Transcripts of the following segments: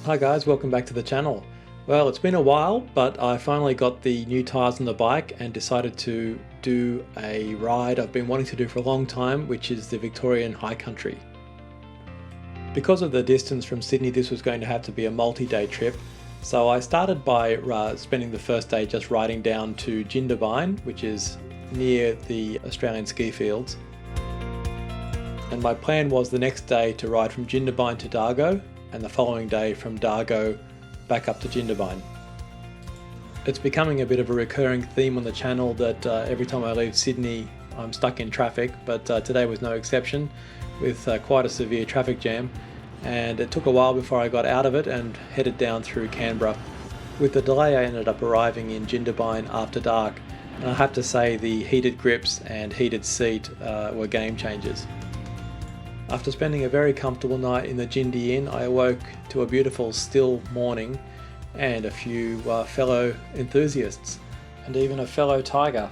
Hi guys, welcome back to the channel. Well, it's been a while, but I finally got the new tyres on the bike and decided to do a ride I've been wanting to do for a long time, which is the Victorian High Country. Because of the distance from Sydney, this was going to have to be a multi-day trip, so I started by spending the first day just riding down to Jindabyne, which is near the Australian ski fields. And my plan was the next day to ride from Jindabyne to Dargo, and the following day from Dargo back up to Jindabyne. It's becoming a bit of a recurring theme on the channel that every time I leave Sydney I'm stuck in traffic, but today was no exception, with quite a severe traffic jam, and it took a while before I got out of it and headed down through Canberra. With the delay I ended up arriving in Jindabyne after dark, and I have to say the heated grips and heated seat were game changers. After spending a very comfortable night in the Jindy Inn, I awoke to a beautiful still morning and a few fellow enthusiasts, and even a fellow tiger.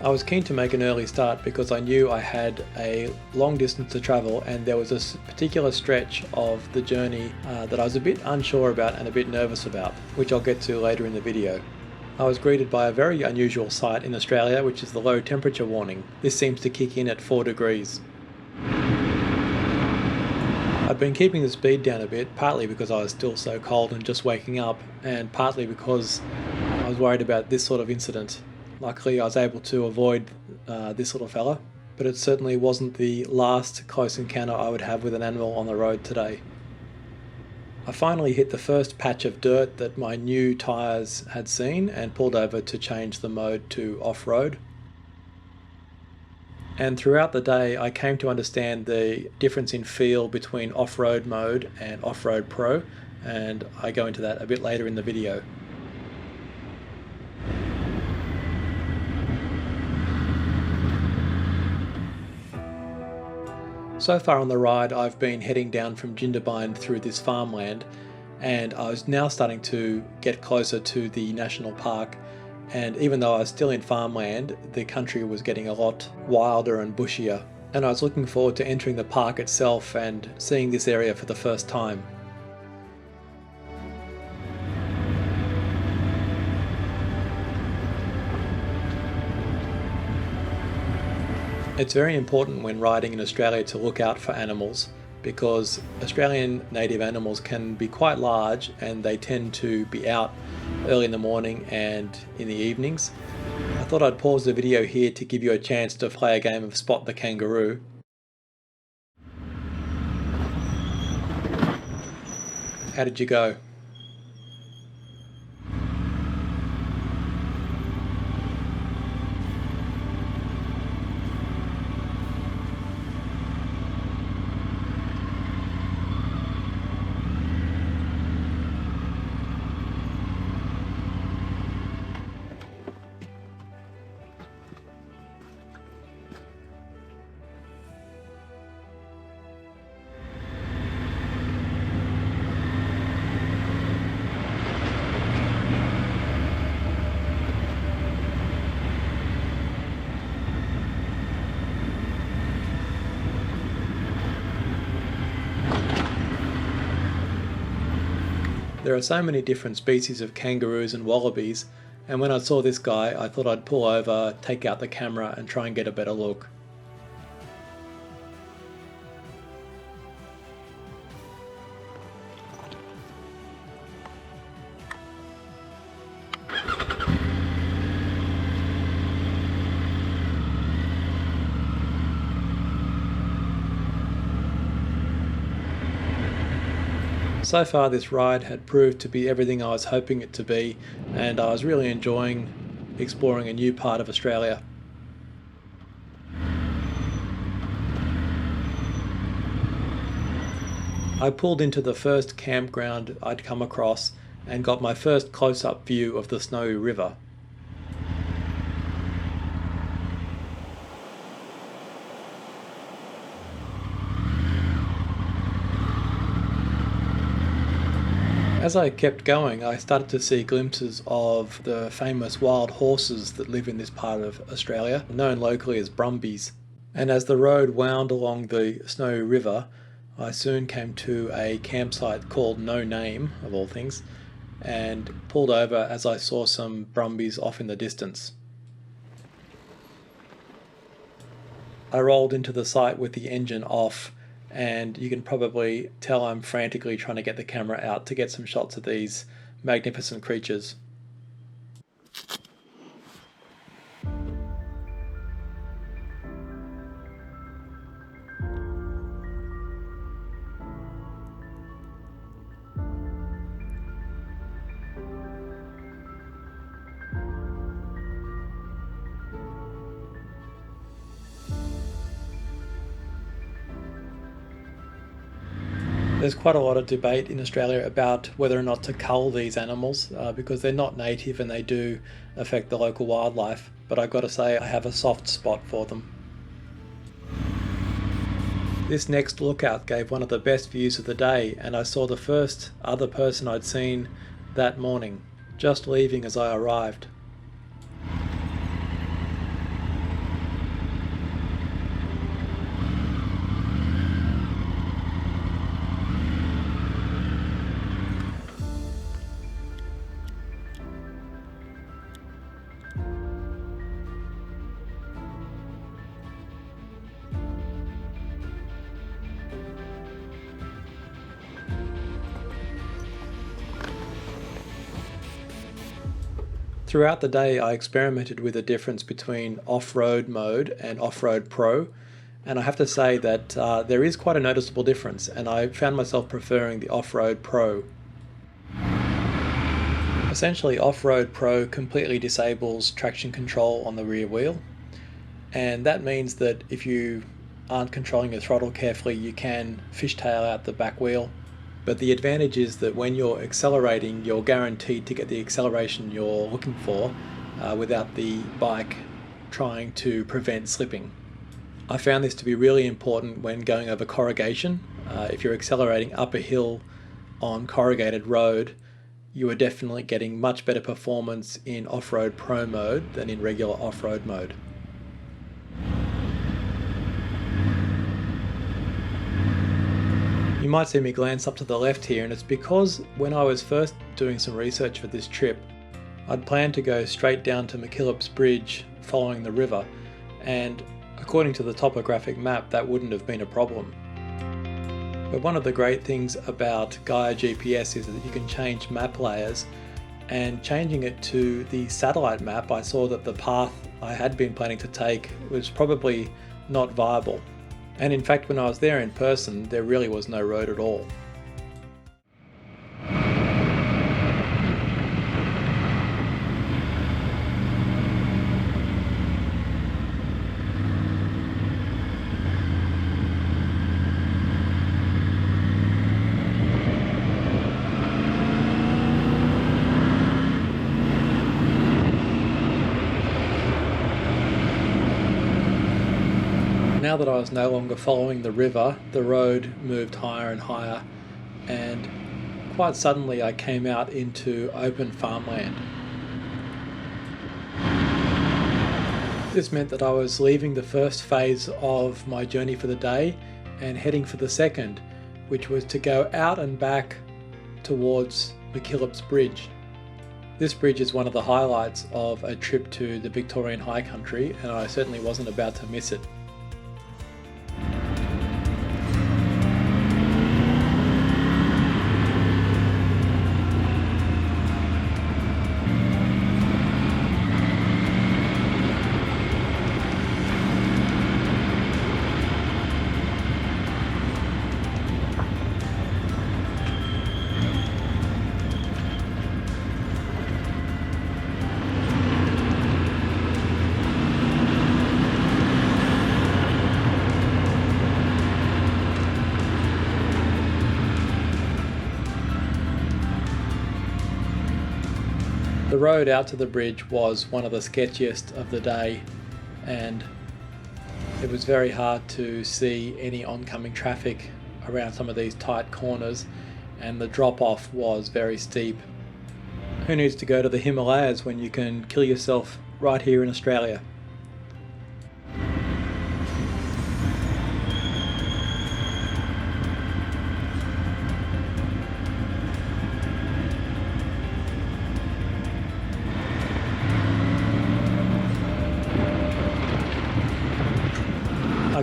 I was keen to make an early start because I knew I had a long distance to travel, and there was a particular stretch of the journey that I was a bit unsure about and a bit nervous about, which I'll get to later in the video. I was greeted by a very unusual sight in Australia, which is the low temperature warning. This seems to kick in at 4 degrees. I'd been keeping the speed down a bit, partly because I was still so cold and just waking up, and partly because I was worried about this sort of incident. Luckily I was able to avoid this little fella, but it certainly wasn't the last close encounter I would have with an animal on the road today. I finally hit the first patch of dirt that my new tyres had seen and pulled over to change the mode to off-road. And throughout the day I came to understand the difference in feel between off-road mode and off-road pro, and I go into that a bit later in the video. So far on the ride I've been heading down from Jindabyne through this farmland, and I was now starting to get closer to the national park. And even though I was still in farmland, the country was getting a lot wilder and bushier, and I was looking forward to entering the park itself and seeing this area for the first time. It's very important when riding in Australia to look out for animals, because Australian native animals can be quite large and they tend to be out early in the morning and in the evenings. I thought I'd pause the video here to give you a chance to play a game of Spot the Kangaroo. How did you go? There are so many different species of kangaroos and wallabies, and when I saw this guy I thought I'd pull over, take out the camera and try and get a better look. So far this ride had proved to be everything I was hoping it to be, and I was really enjoying exploring a new part of Australia. I pulled into the first campground I'd come across and got my first close-up view of the Snowy River. As I kept going, I started to see glimpses of the famous wild horses that live in this part of Australia, known locally as brumbies. And as the road wound along the Snowy River, I soon came to a campsite called No Name, of all things, and pulled over as I saw some brumbies off in the distance. I rolled into the site with the engine off, and you can probably tell I'm frantically trying to get the camera out to get some shots of these magnificent creatures. There's quite a lot of debate in Australia about whether or not to cull these animals because they're not native and they do affect the local wildlife, but I've got to say I have a soft spot for them. This next lookout gave one of the best views of the day, and I saw the first other person I'd seen that morning, just leaving as I arrived. Throughout the day I experimented with the difference between off-road mode and off-road pro, and I have to say that there is quite a noticeable difference, and I found myself preferring the off-road pro. Essentially, off-road pro completely disables traction control on the rear wheel, and that means that if you aren't controlling your throttle carefully you can fishtail out the back wheel. But the advantage is that when you're accelerating, you're guaranteed to get the acceleration you're looking for without the bike trying to prevent slipping. I found this to be really important when going over corrugation. If you're accelerating up a hill on corrugated road, you are definitely getting much better performance in off-road pro mode than in regular off-road mode. You might see me glance up to the left here, and it's because when I was first doing some research for this trip, I'd planned to go straight down to McKillop's bridge following the river, and according to the topographic map that wouldn't have been a problem. But one of the great things about Gaia GPS is that you can change map layers, and changing it to the satellite map I saw that the path I had been planning to take was probably not viable. And in fact, when I was there in person, there really was no road at all. Now that I was no longer following the river, the road moved higher and higher, and quite suddenly I came out into open farmland. This meant that I was leaving the first phase of my journey for the day and heading for the second, which was to go out and back towards McKillop's bridge. This bridge is one of the highlights of a trip to the Victorian High Country, and I certainly wasn't about to miss it. The road out to the bridge was one of the sketchiest of the day, and it was very hard to see any oncoming traffic around some of these tight corners, and the drop off was very steep. Who needs to go to the Himalayas when you can kill yourself right here in Australia?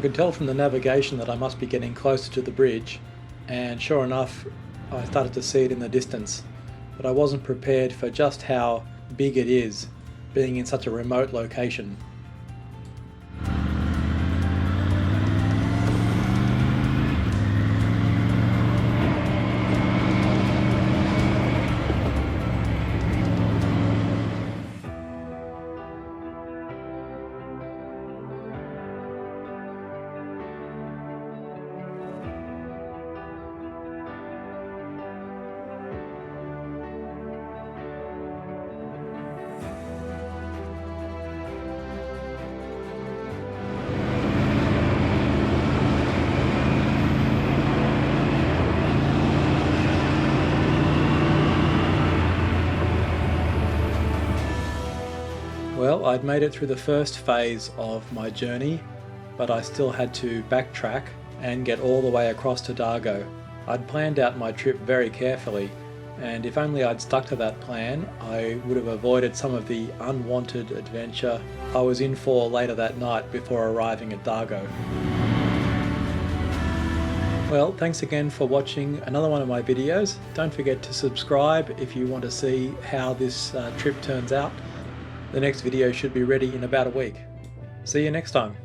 could tell from the navigation that I must be getting closer to the bridge, and sure enough I started to see it in the distance, but I wasn't prepared for just how big it is, being in such a remote location. Well, I'd made it through the first phase of my journey, but I still had to backtrack and get all the way across to Dargo. I'd planned out my trip very carefully, and if only I'd stuck to that plan, I would have avoided some of the unwanted adventure I was in for later that night before arriving at Dargo. Well, thanks again for watching another one of my videos. Don't forget to subscribe if you want to see how this trip turns out. The next video should be ready in about a week. See you next time.